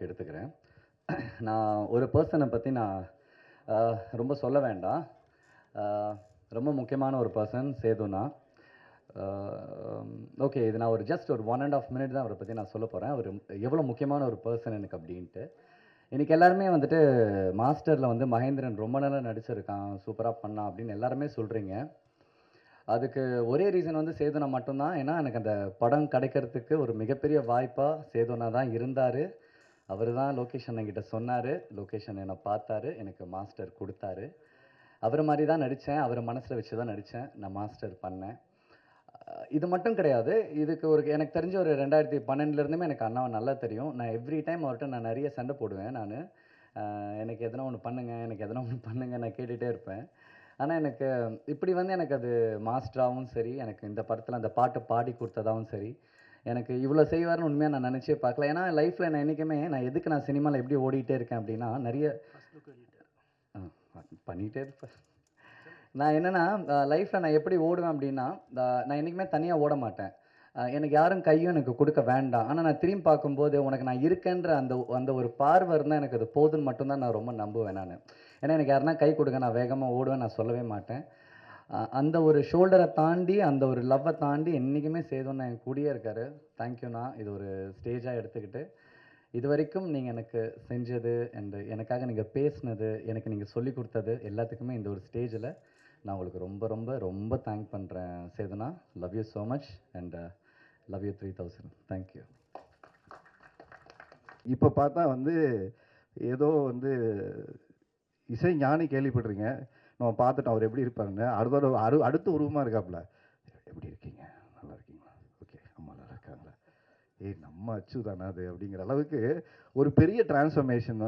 எடுத்துக்கிறேன். நான் ஒரு பர்சனை பற்றி நான் ரொம்ப சொல்ல வேண்டாம். அ ரொம்ப முக்கியமான ஒரு பர்சன் சேதுனா. ஓகே, இது நான் ஜஸ்ட் ஒரு 1 1/2 மினிட் தான் அவரை பற்றி நான் சொல்லப் போகிறேன். அவர் எவ்வளோ முக்கியமான ஒரு பர்சன் எனக்கு அப்படின்ட்டு. இன்னைக்கு எல்லாருமே வந்துட்டு மாஸ்டரில் மகேந்திரன் ரொம்ப நல்லா நடிச்சிருக்கான், சூப்பராக பண்ணான் அப்படின்னு எல்லாருமே சொல்கிறீங்க. அதுக்கு ஒரே ரீசன் சேதுனா மட்டும்தான். ஏன்னா எனக்கு அந்த படம் கிடைக்கிறதுக்கு ஒரு மிகப்பெரிய வாய்ப்பாக சேதுனா தான் இருந்தார். அவர் தான் லொக்கேஷன் என்கிட்ட சொன்னார், லொக்கேஷன் என்னை பார்த்தாரு, எனக்கு மாஸ்டர் கொடுத்தாரு. அவரை மாதிரி தான் நடித்தேன், அவரை மனசில் வச்சு தான் நடித்தேன், நான் மாஸ்டர் பண்ணேன். இது மட்டும் கிடையாது, இதுக்கு எனக்கு தெரிஞ்ச ஒரு 2012லேருந்துமே எனக்கு அண்ணாவை நல்லா தெரியும். நான் எவ்ரி டைம் அவர்கிட்ட நான் நிறைய சண்டை போடுவேன். எனக்கு எதனா ஒன்று பண்ணுங்க, எனக்கு எதனா ஒன்று பண்ணுங்க, நான் கேட்டுகிட்டே இருப்பேன். ஆனால் எனக்கு இப்படி எனக்கு அது மாஸ்டராகவும் சரி, எனக்கு இந்த படத்தில் அந்த பாட்டு பாடி கொடுத்ததாகவும் சரி, எனக்கு இவ்வளோ செய்வார்னு உண்மையாக நான் நினச்சே பார்க்கல. ஏன்னா லைஃப்பில் நான் என்றைக்குமே எதுக்கு நான் சினிமாவில் எப்படி ஓடிட்டே இருக்கேன் அப்படின்னா, நிறைய பண்ணிகிட்டே இருப்பேன். நான் என்னென்னா லைஃப்பில் நான் எப்படி ஓடுவேன் அப்படின்னா, நான் என்றைக்குமே தனியாக ஓட மாட்டேன். எனக்கு யாரும் கையும் எனக்கு கொடுக்க வேண்டாம். ஆனால் நான் திரும்பி பார்க்கும்போது உனக்கு நான் இருக்கேன்ற அந்த அந்த ஒரு பார்வை இருந்தால் எனக்கு அது போதுன்னு மட்டும்தான் நான் ரொம்ப நம்புவேன் நான். ஏன்னா எனக்கு யாருன்னா கை கொடுங்க, நான் வேகமாக ஓடுவேன், நான் சொல்லவே மாட்டேன். அந்த ஒரு ஷோல்டரை தாண்டி, அந்த ஒரு லவ்வை தாண்டி என்றைக்குமே சேதுன்னா என் கூடயே இருக்கார். தேங்க்யூண்ணா, இது ஒரு ஸ்டேஜாக எடுத்துக்கிட்டு இது வரைக்கும் நீங்கள் எனக்கு செஞ்சது அண்ட் எனக்காக நீங்கள் பேசுனது, எனக்கு நீங்கள் சொல்லிக் கொடுத்தது எல்லாத்துக்குமே இந்த ஒரு ஸ்டேஜில் நான் உங்களுக்கு ரொம்ப ரொம்ப ரொம்ப தேங்க் பண்ணுறேன் சேதுனா. Love you so much and love you 3000. Thank you. இப்போ பார்த்தா ஏதோ இசை ஞானி கேள்விப்படுறீங்க. நம்ம பார்த்துட்டோம் அவர் எப்படி இருப்பாருன்னு. அடுத்த உருவமாக இருக்காப்புல. எப்படி இருக்கீங்க, நல்லா இருக்கீங்களா, ஓகே, அம்மா நல்லா இருக்காங்களா, நம்ம அச்சு தானே அது அப்படிங்கிற அளவுக்கு ஒரு பெரிய டிரான்ஸ்ஃபர்மேஷன்.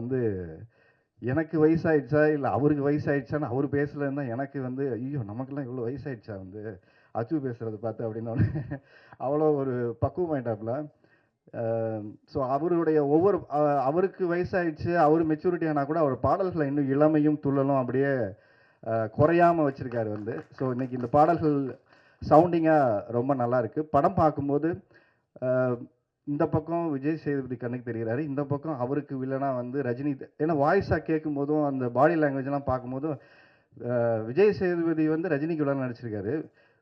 எனக்கு வயசாயிடுச்சா இல்லை அவருக்கு வயசாயிடுச்சான்னு அவர் பேசலன்னா எனக்கு ஐயோ நமக்கெல்லாம் இவ்வளோ வயசாயிடுச்சா அச்சு பேசுறது பார்த்து அப்படின்னு அவ்வளோ ஒரு பக்குவமாயிட்டாப்புல. ஸோ அவருடைய அவருக்கு வயசாயிடுச்சு, அவர் மெச்சூரிட்டி ஆனால் கூட அவர் பாடல்களை இன்னும் இளமையும் துள்ளலும் அப்படியே குறையாமல் வச்சுருக்காரு. ஸோ இன்றைக்கி இந்த பாடல்கள் சவுண்டிங்காக ரொம்ப நல்லா இருக்குது. படம் பார்க்கும்போது இந்த பக்கம் விஜய் சேதுபதி கண்ணுக்கு தெரிகிறாரு, இந்த பக்கம் அவருக்கு வில்லனா ரஜினி. ஏன்னா வாய்ஸாக கேட்கும் போதும் அந்த பாடி லாங்குவேஜ்லாம் பார்க்கும்போதும் விஜய் சேதுபதி ரஜினிக்கு வில்லனா நடிச்சிருக்காரு.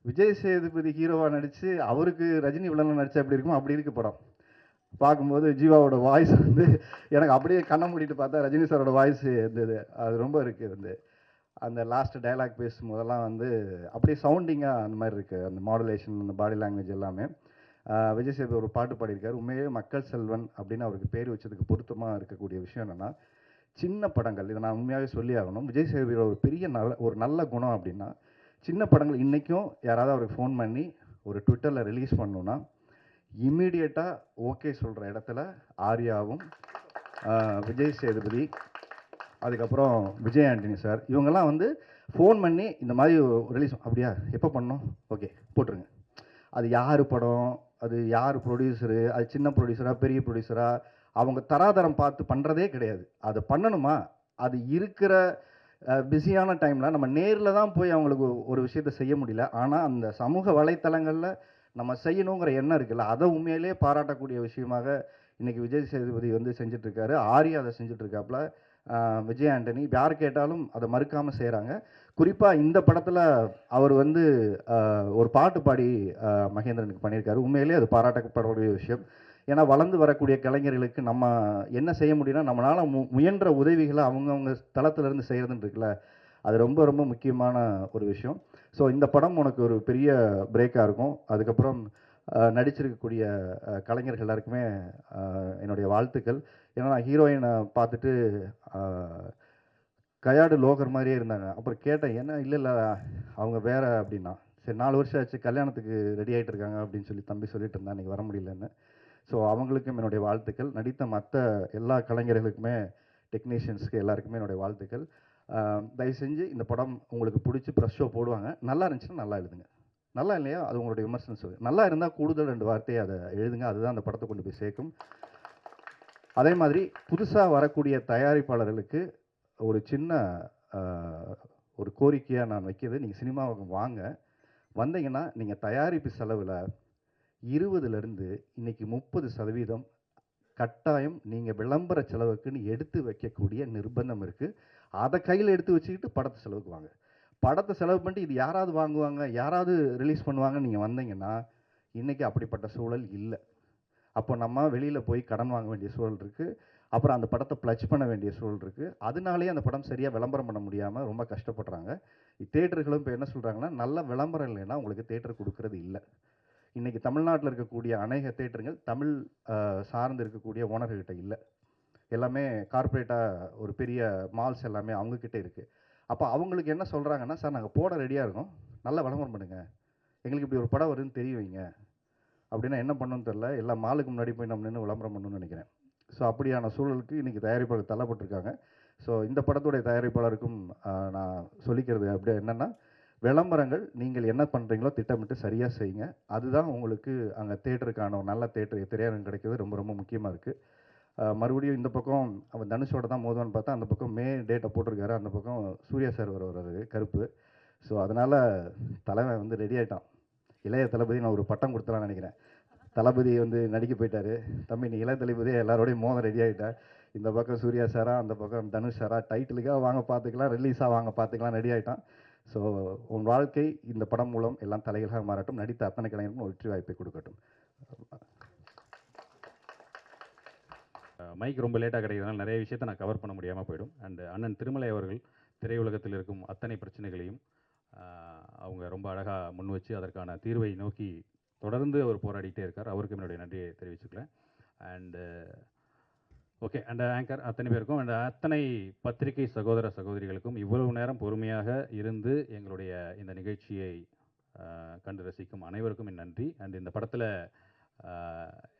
விஜய் சேதுபதி ஹீரோவாக நடித்து அவருக்கு ரஜினி வில்லனா நடித்தா எப்படி இருக்கும், அப்படி இருக்குது படம். பார்க்கும்போது ஜீவாவோட வாய்ஸ் எனக்கு அப்படியே கண்ணை மூடிட்டு பார்த்தா ரஜினி சாரோட வாய்ஸ் இருந்தது. அது ரொம்ப இருக்குது. அந்த லாஸ்ட் டைலாக் பேசும்போதெல்லாம் அப்படியே சவுண்டிங்காக அந்த மாதிரி இருக்குது. அந்த மாடுலேஷன், அந்த பாடி லாங்குவேஜ் எல்லாமே. விஜய் சேதுபதி ஒரு பாட்டு பாடியிருக்காரு. உண்மையே மக்கள் செல்வன் அப்படின்னு அவருக்கு பேர் வச்சதுக்கு பொருத்தமாக இருக்கக்கூடிய விஷயம் என்னென்னா, சின்ன படங்கள், இதை நான் உண்மையாகவே சொல்லி ஆகணும். விஜய் சேதுபதியோட ஒரு பெரிய ஒரு நல்ல குணம் அப்படின்னா, சின்ன படங்கள் இன்றைக்கும் யாராவது அவருக்கு ஃபோன் பண்ணி ஒரு ட்விட்டரில் ரிலீஸ் பண்ணணுன்னா இம்மீடியட்டாக ஓகே சொல்கிற இடத்துல ஆர்யாவும், விஜய் சேதுபதி, அதுக்கப்புறம் விஜய் ஆண்டனி சார், இவங்கெல்லாம் ஃபோன் பண்ணி இந்த மாதிரி ரிலீஸ் அப்படியா எப்போ பண்ணோம், ஓகே போட்டுருங்க. அது யார் படம், அது யார் ப்ரொடியூசரு, அது சின்ன ப்ரொடியூசராக பெரிய ப்ரொடியூசராக அவங்க தராதரம் பார்த்து பண்ணுறதே கிடையாது. அதை பண்ணணுமா, அது இருக்கிற பிஸியான டைமில் நம்ம நேரில் தான் போய் அவங்களுக்கு ஒரு விஷயத்தை செய்ய முடியல. ஆனால் அந்த சமூக வலைத்தளங்களில் நம்ம செய்யணுங்கிற எண்ணம் இருக்குல்ல, அதை உண்மையிலே பாராட்டக்கூடிய விஷயமாக இன்றைக்கி விஜய் சேதுபதி செஞ்சிட்ருக்காரு. ஆர்யா அதை செஞ்சிட்ருக்காப்புல. விஜய் ஆண்டனி யார் கேட்டாலும் அதை மறுக்காமல் செய்கிறாங்க. குறிப்பாக இந்த படத்தில் அவர் ஒரு பாட்டு பாடி மகேந்திரனுக்கு பண்ணியிருக்காரு. உண்மையிலே அது பாராட்டப்படக்கூடிய விஷயம். ஏன்னா வளர்ந்து வரக்கூடிய கலைஞர்களுக்கு நம்ம என்ன செய்ய முடியும்னா, நம்மளால் முயன்ற உதவிகளை அவங்கவுங்க தளத்திலேருந்து செய்கிறதுன்னு இருக்குல்ல, அது ரொம்ப ரொம்ப முக்கியமான ஒரு விஷயம். ஸோ இந்த படம் உனக்கு ஒரு பெரிய பிரேக்காக இருக்கும். அதுக்கப்புறம் நடிச்சிருக்கக்கூடிய கலைஞர்கள் எல்லாருக்குமே என்னுடைய வாழ்த்துக்கள். ஏன்னா நான் ஹீரோயினை பார்த்துட்டு கையாடு லோகர் மாதிரியே இருந்தாங்க. அப்புறம் கேட்டேன், என்ன இல்லை இல்லை அவங்க வேற அப்படின்னா, சரி 4 வருஷம் ஆச்சு கல்யாணத்துக்கு ரெடி ஆகிட்டு இருக்காங்க அப்படின்னு சொல்லி தம்பி சொல்லிட்டு இருந்தான், இன்றைக்கி வர முடியலன்னு. ஸோ அவங்களுக்கும் என்னுடைய வாழ்த்துக்கள். நடித்த மற்ற எல்லா கலைஞர்களுக்குமே, டெக்னீஷியன்ஸுக்கு எல்லாருக்குமே என்னுடைய வாழ்த்துக்கள். தயவு செஞ்சு இந்த படம் உங்களுக்கு பிடிச்சி ப்ரெஷ் ஷோ போடுவாங்க, நல்லா இருந்துச்சுன்னா நல்லா எழுதுங்க, நல்லா இல்லையா அது உங்களுடைய விமர்சனம் சொல்லு. நல்லா இருந்தால் கூடுதல் 2 வார்த்தையை அதை எழுதுங்க, அதுதான் அந்த படத்தை கொண்டு போய் சேர்க்கும். அதே மாதிரி புதுசாக வரக்கூடிய தயாரிப்பாளர்களுக்கு ஒரு சின்ன ஒரு கோரிக்கையாக நான் வைக்கிறது, நீங்கள் சினிமாவுக்கு வாங்க, வந்தீங்கன்னா நீங்கள் தயாரிப்பு செலவில் 20லேருந்து இன்றைக்கி 30% கட்டாயம் நீங்கள் விளம்பர செலவுக்குன்னு எடுத்து வைக்கக்கூடிய நிர்பந்தம் இருக்குது. அதை கையில் எடுத்து வச்சுக்கிட்டு படத்தை செலவுக்கு வாங்க. படத்தை செலவு பண்ணிட்டு இது யாராவது வாங்குவாங்க, யாராவது ரிலீஸ் பண்ணுவாங்கன்னு நீங்கள் வந்தீங்கன்னா, இன்றைக்கி அப்படிப்பட்ட சூழல் இல்லை. அப்போ நம்ம வெளியில் போய் கடன் வாங்க வேண்டிய சூழல் இருக்குது. அப்புறம் அந்த படத்தை ப்ளச் பண்ண வேண்டிய சூழல் இருக்குது. அதனாலேயே அந்த படம் சரியாக விளம்பரம் பண்ண முடியாமல் ரொம்ப கஷ்டப்படுறாங்க. தியேட்டர்களும் இப்போ என்ன சொல்கிறாங்கன்னா, நல்ல விளம்பரம் இல்லைன்னா உங்களுக்கு தியேட்டர் கொடுக்கறது இல்லை. இன்றைக்கி தமிழ்நாட்டில் இருக்கக்கூடிய அநேக தியேட்டருங்கள் தமிழ் சார்ந்து இருக்கக்கூடிய ஓனர்கிட்ட இல்லை. எல்லாமே கார்ப்பரேட்டாக ஒரு பெரிய மால்ஸ் எல்லாமே அவங்கக்கிட்ட இருக்குது. அப்போ அவங்களுக்கு என்ன சொல்கிறாங்கன்னா, சார் நாங்கள் போட ரெடியாக இருக்கோம், நல்லா விளம்பரம் பண்ணுங்கள், எங்களுக்கு இப்படி ஒரு படம் வருதுன்னு தெரிய வைங்க. அப்படின்னா என்ன பண்ணணும்னு தெரில, எல்லா மாலுக்கு முன்னாடி போய் நம்ம நின்று விளம்பரம் பண்ணணும்னு நினைக்கிறேன். ஸோ அப்படியான சூழலுக்கு இன்றைக்கி தயாரிப்பாளர் தள்ளப்பட்டிருக்காங்க. ஸோ இந்த படத்துடைய தயாரிப்பாளருக்கும் நான் சொல்லிக்கிறது அப்படி என்னென்னா, விளம்பரங்கள் நீங்கள் என்ன பண்ணுறீங்களோ திட்டமிட்டு சரியாக செய்யுங்க. அதுதான் உங்களுக்கு அங்கே தேட்டருக்கான ஒரு நல்ல திரையரங்கு கிடைக்கிறது ரொம்ப ரொம்ப முக்கியமாக இருக்குது. மறுபடியும் இந்த பக்கம் அவன் தனுஷோட தான் மோதுவான்னு பார்த்தா, அந்த பக்கம் மே டேட்டை போட்டிருக்காரு, அந்த பக்கம் சூர்யா சார் வர்றாரு கருப்பு. ஸோ அதனால் தலைவன் வந்து ரெடி ஆகிட்டான். இளைய தளபதி நான் ஒரு பட்டம் கொடுத்துலான்னு நினைக்கிறேன். தளபதி வந்து நடிக்க போயிட்டாரு. தம்பி நீ இளைய தளபதியே எல்லாரோடையும் மோத ரெடி ஆகிட்டேன். இந்த பக்கம் சூர்யா சாரா, அந்த பக்கம் தனுஷ் சாரா, டைட்டிலுக்காக வாங்க பார்த்துக்கலாம், ரிலீஸாக வாங்க பார்த்துக்கலாம், ரெடி ஆகிட்டான். ஸோ உன் வாழ்க்கை இந்த படம் மூலம் எல்லாம் தலைகளாக மாறட்டும். நடித்த அத்தனை கலைஞருக்கும் வெற்றி வாய்ப்பை கொடுக்கட்டும். மைக் ரொம்ப லேட்டாக கிடைக்கிறதுனால நிறைய விஷயத்தை நான் கவர் பண்ண முடியாமல் போயிடும். அண்ட் அண்ணன் திருமலை அவர்கள் திரையுலகத்தில் இருக்கும் அத்தனை பிரச்சனைகளையும் அவங்க ரொம்ப அழகாக முன் வச்சு அதற்கான தீர்வை நோக்கி தொடர்ந்து அவர் போராடிட்டே இருக்கார். அவருக்கு என்னுடைய நன்றியை தெரிவிச்சுக்கிறேன். அண்டு ஓகே, அண்ட் ஆங்கர் அத்தனை பேருக்கும் அண்ட் அத்தனை பத்திரிகை சகோதர சகோதரிகளுக்கும் இவ்வளவு நேரம் பொறுமையாக இருந்து எங்களுடைய இந்த நிகழ்ச்சியை கண்டு ரசிக்கும் அனைவருக்கும் என் நன்றி. அண்ட் இந்த படத்தில்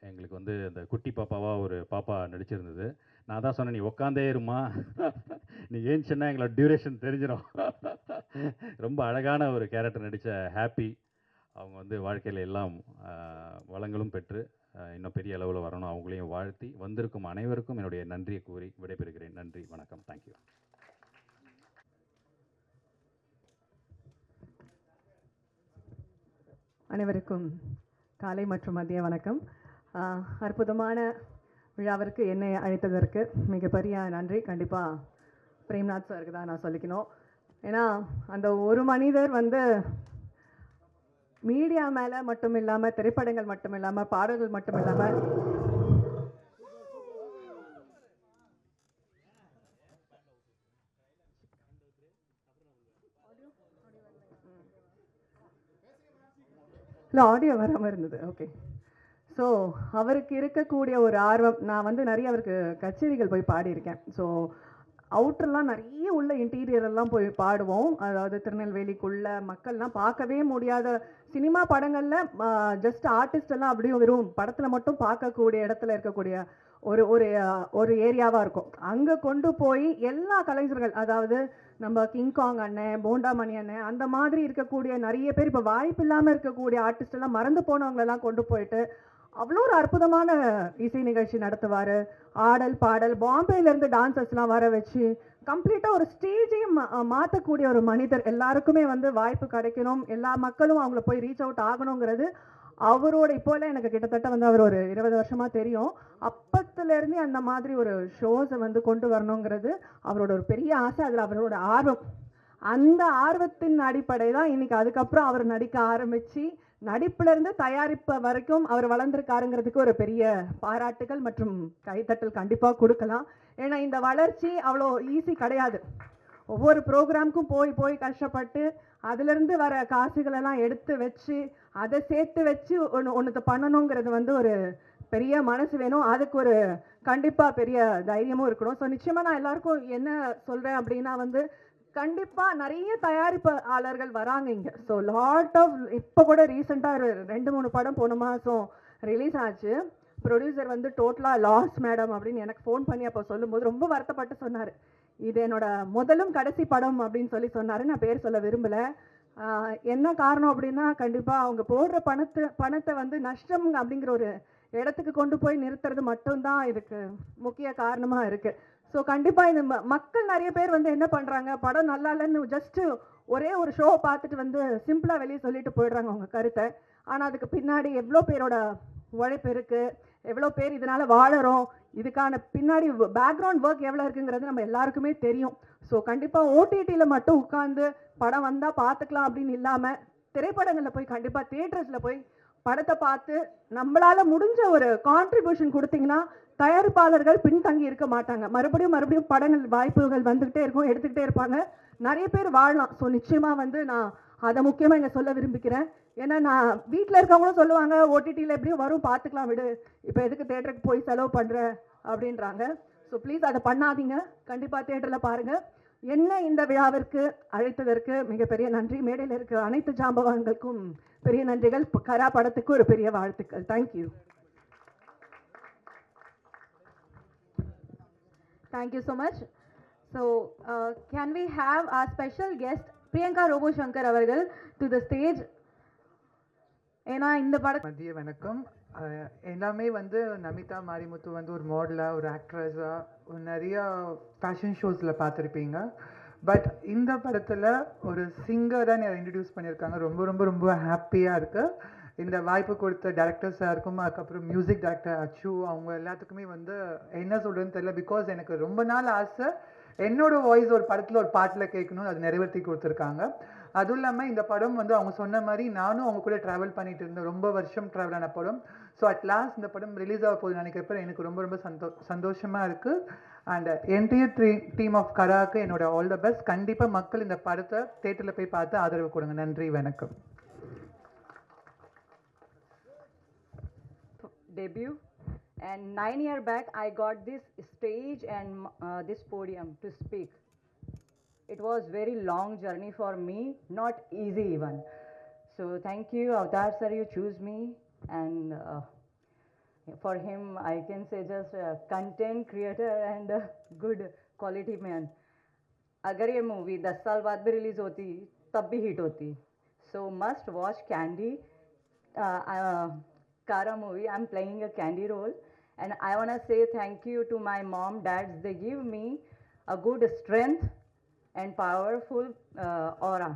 எங்களுக்கு வந்து இந்த குட்டி பாப்பாவாக ஒரு பாப்பா நடிச்சிருந்தது. நான் தான் சொன்னேன், நீ உட்காந்தே இருமா, நீ ஏன்ச்சுன்னா எங்களோட டியூரேஷன் தெரிஞ்சிடும். ரொம்ப அழகான ஒரு கேரக்டர் நடித்த ஹாப்பி அவங்க வந்து வாழ்க்கையில் எல்லாம் வளங்களும் பெற்று இன்னும் பெரிய அளவில் வரணும், அவங்களையும் வாழ்த்தி வந்திருக்கும் அனைவருக்கும் என்னுடைய நன்றியை கூறி விடைபெறுகிறேன். நன்றி, வணக்கம், தேங்க்யூ. அனைவருக்கும் காலை மற்றும் மதிய வணக்கம். அற்புதமான விழாவிற்கு என்னை அழைத்ததற்கு மிகப்பெரிய நன்றி. கண்டிப்பாக பிரேம்நாத் சாருக்கு தான் நான் சொல்லிக்கணும். ஏன்னா அந்த ஒரு மனிதர் வந்து மீடியா மேலே மட்டும் இல்லாமல், திரைப்படங்கள் மட்டும் இல்லாமல், பாடல்கள் மட்டும் இல்லாமல் இல்லை ஆடியோ வராமல் இருந்தது. ஓகே, ஸோ அவருக்கு இருக்கக்கூடிய ஒரு ஆர்வம், நான் வந்து நிறைய அவருக்கு கச்சேரிகள் போய் பாடியிருக்கேன். ஸோ அவுட்டர்லாம் நிறைய உள்ள இன்டீரியரெல்லாம் போய் பாடுவோம். அதாவது திருநெல்வேலிக்குள்ள மக்கள்லாம் பார்க்கவே முடியாத சினிமா படங்களில் ஜஸ்ட் ஆர்டிஸ்ட் எல்லாம் அப்படியும் வெறும் படத்தில் மட்டும் பார்க்கக்கூடிய இடத்துல இருக்கக்கூடிய ஒரு ஒரு ஒரு ஏரியாவாக இருக்கும். அங்கே கொண்டு போய் எல்லா கலைஞர்கள், அதாவது நம்ம கிங்காங் அண்ணன், போண்டாமணி அண்ணன், அந்த மாதிரி இருக்கக்கூடிய நிறைய பேர் இப்போ வாய்ப்பு இல்லாமல் இருக்கக்கூடிய ஆர்டிஸ்ட் எல்லாம் மறந்து போனவங்களெல்லாம் கொண்டு போயிட்டு அவ்வளோ ஒரு அற்புதமான இசை நிகழ்ச்சி நடத்துவார். ஆடல் பாடல், பாம்பேலேருந்து டான்சர்ஸ்லாம் வர வச்சு கம்ப்ளீட்டாக ஒரு ஸ்டேஜையும் மாற்றக்கூடிய ஒரு மனிதர். எல்லாருக்குமே வந்து வாய்ப்பு கிடைக்கணும், எல்லா மக்களும் அவங்கள போய் ரீச் அவுட் ஆகணுங்கிறது அவரோட. இப்போல்லாம் எனக்கு கிட்டத்தட்ட வந்து அவர் ஒரு 20 வருஷமாக தெரியும். அப்பத்துலேருந்தே அந்த மாதிரி ஒரு ஷோஸை வந்து கொண்டு வரணுங்கிறது அவரோட ஒரு பெரிய ஆசை. அதில் அவரோட ஆர்வம், அந்த ஆர்வத்தின் அடிப்படை தான் இன்னைக்கு அதுக்கப்புறம் அவர் நடிக்க ஆரம்பித்து நடிப்புலேருந்து தயாரிப்பு வரைக்கும் அவர் வளர்ந்துருக்காருங்கிறதுக்கு ஒரு பெரிய பாராட்டுகள் மற்றும் கைத்தட்டல் கண்டிப்பாக கொடுக்கலாம். ஏன்னா இந்த வளர்ச்சி அவ்வளோ ஈஸி கிடையாது. ஒவ்வொரு ப்ரோக்ராமுக்கும் போய் போய் கஷ்டப்பட்டு அதிலிருந்து வர காசுகளெல்லாம் எடுத்து வச்சு அதை சேர்த்து வச்சு ஒன்றுத்தை பண்ணணுங்கிறது வந்து ஒரு பெரிய மனசு வேணும். அதுக்கு ஒரு கண்டிப்பாக பெரிய தைரியமும் இருக்கணும். ஸோ நிச்சயமாக நான் எல்லாருக்கும் என்ன சொல்கிறேன் அப்படின்னா வந்து, கண்டிப்பாக நிறைய தயாரிப்பாளர்கள் வராங்க இங்கே. ஸோ லாட் ஆஃப், இப்போ கூட ரீசெண்டாக 2-3 படம் போன மாதம் ரிலீஸ் ஆச்சு. ப்ரொடியூசர் வந்து டோட்டலாக லாஸ் மேடம் அப்படின்னு எனக்கு ஃபோன் பண்ணி அப்போ சொல்லும்போது ரொம்ப வருத்தப்பட்டு சொன்னார், இது என்னோட முதலும் கடைசி படம் அப்படின்னு சொன்னார். நான் பேர் சொல்ல விரும்பலை. என்ன காரணம் அப்படின்னா, கண்டிப்பாக அவங்க போடுற பணத்தை வந்து நஷ்டம் அப்படிங்கிற ஒரு இடத்துக்கு கொண்டு போய் நிறுத்துறது மட்டும்தான் இதுக்கு முக்கிய காரணமாக இருக்குது. ஸோ கண்டிப்பாக இது மக்கள் நிறைய பேர் வந்து என்ன பண்ணுறாங்க, படம் நல்லா இல்லைன்னு ஜஸ்ட்டு ஒரே ஒரு ஷோ பார்த்துட்டு வந்து சிம்பிளாக வெளியே சொல்லிட்டு போயிடுறாங்க அவங்க கருத்தை. ஆனால் அதுக்கு பின்னாடி எவ்வளோ பேரோட உழைப்பு இருக்குது, எவ்வளோ பேர் இதனால் வாழறோம், இதுக்கான பின்னாடி பேக்ரவுண்ட் ஒர்க் எவ்வளோ இருக்குங்கிறது நம்ம எல்லாருக்குமே தெரியும். ஸோ கண்டிப்பாக ஓடிடியில் மட்டும் உட்காந்து படம் வந்தால் பார்த்துக்கலாம் அப்படின்னு இல்லாமல் திரைப்படங்களில் போய் கண்டிப்பாக தியேட்டர்ஸில் போய் படத்தை பார்த்து நம்மளால் முடிஞ்ச ஒரு கான்ட்ரிபியூஷன் கொடுத்தீங்கன்னா தயாரிப்பாளர்கள் பின்தங்கி இருக்க மாட்டாங்க. மறுபடியும் மறுபடியும் படங்கள் வாய்ப்புகள் வந்துக்கிட்டே இருக்கும், எடுத்துக்கிட்டே இருப்பாங்க, நிறைய பேர் வாழலாம். ஸோ நிச்சயமாக வந்து நான் அதை முக்கியமாக இங்கே சொல்ல விரும்பிக்கிறேன். ஏன்னா நான் வீட்டில் இருக்கவங்களும் சொல்லுவாங்க ஓடிடியில் எப்படியும் வரும் பார்த்துக்கலாம் விடு, இப்போ எதுக்கு தேட்டருக்கு போய் செலவு பண்ணுற அப்படின்றாங்க. ஸோ ப்ளீஸ் அதை பண்ணாதீங்க, கண்டிப்பாக தேட்டரில் பாருங்கள். என்ன இந்த விழாவிற்கு அழைத்ததற்கு மிகப்பெரிய நன்றி. மேடையில் இருக்க அனைத்து ஜாம்பவான்களுக்கும் பெரிய நன்றிகள். கரா படத்துக்கு ஒரு பெரிய வாழ்த்துக்கள். Thank you. Thank you so much. So, can we have our special guest Priyanka Robo Shankar avargal to the stage? ஏன்னா இந்த படம் மதிய வணக்கம். எல்லாமே வந்து நமிதா மாரிமுத்து வந்து ஒரு மாடலாக, ஒரு ஆக்ட்ரஸாக நிறைய ஃபேஷன் ஷோஸில் பார்த்துருப்பீங்க. பட் இந்த படத்தில் ஒரு சிங்கராக நான் இன்ட்ரடியூஸ் பண்ணியிருக்காங்க. ரொம்ப ரொம்ப ரொம்ப ஹாப்பியாக இருக்குது. இந்த வாய்ப்பு கொடுத்த டேரக்டர் சாருக்கும், அதுக்கப்புறம் மியூசிக் டைரக்டர் அச்சு, அவங்க எல்லாத்துக்குமே வந்து என்ன சொல்கிறதுன்னு தெரியல. பிகாஸ் எனக்கு ரொம்ப நாள் ஆசை என்னோட வாய்ஸ் ஒரு படத்தில் ஒரு பாட்டில் கேட்கணும்னு, அது நிறைவேற்றி கொடுத்துருக்காங்க. அதுவும் இல்லாமல் இந்த படம் வந்து அவங்க சொன்ன மாதிரி நானும் அவங்க கூட ட்ராவல் பண்ணிட்டு இருந்தேன், ரொம்ப வருஷம் ட்ராவல் ஆன படம். ஸோ அட் லாஸ்ட் இந்த படம் ரிலீஸ் ஆக போகுது நினைக்கிறப்ப எனக்கு ரொம்ப ரொம்ப சந்தோஷமாக இருக்குது. அண்ட் என்டையர் டீம் ஆஃப் கராக்கு என்னோட ஆல் த பெஸ்ட். கண்டிப்பாக மக்கள் இந்த படத்தை தேட்டரில் போய் பார்த்து ஆதரவு கொடுங்க. நன்றி, வணக்கம். debut, and 9 years back I got this stage and this podium to speak. It was very long journey for me, not easy even. So thank you Avatar sir, you choose me, and for him I can say just a content creator and a good quality man. अगर ये movie 10 साल बाद भी release होती तब भी hit होती. So must watch Candy. Kara movie, I'm playing a candy role, and I want to say thank you to my mom, dads. They give me a good strength and powerful aura.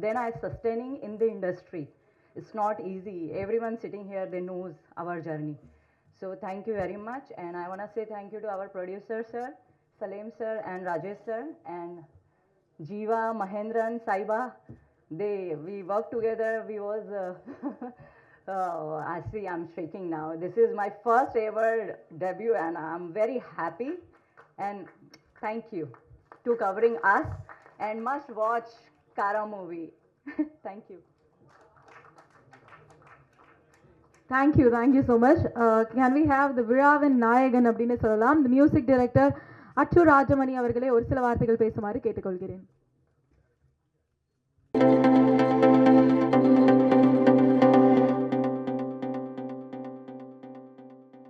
Then I sustaining in the industry. It's not easy. Everyone sitting here, they knows our journey. So thank you very much, and I want to say thank you to our producer sir, Salim sir and Rajesh sir, and Jeeva, Mahendran, Saiba. We worked together. We was I see I'm shaking now. This is my first ever debut and I'm very happy, and thank you to covering us, and must watch Kara movie. Thank you. Thank you so much. Can we have the விழாவின் நாயகன் அப்படின்னு சொல்லலாம், the music director அச்சு ராஜமணி அவர்களே ஒரு சில வார்த்தைகள் பேசுமாறு கேட்டுக்கொள்கிறேன்.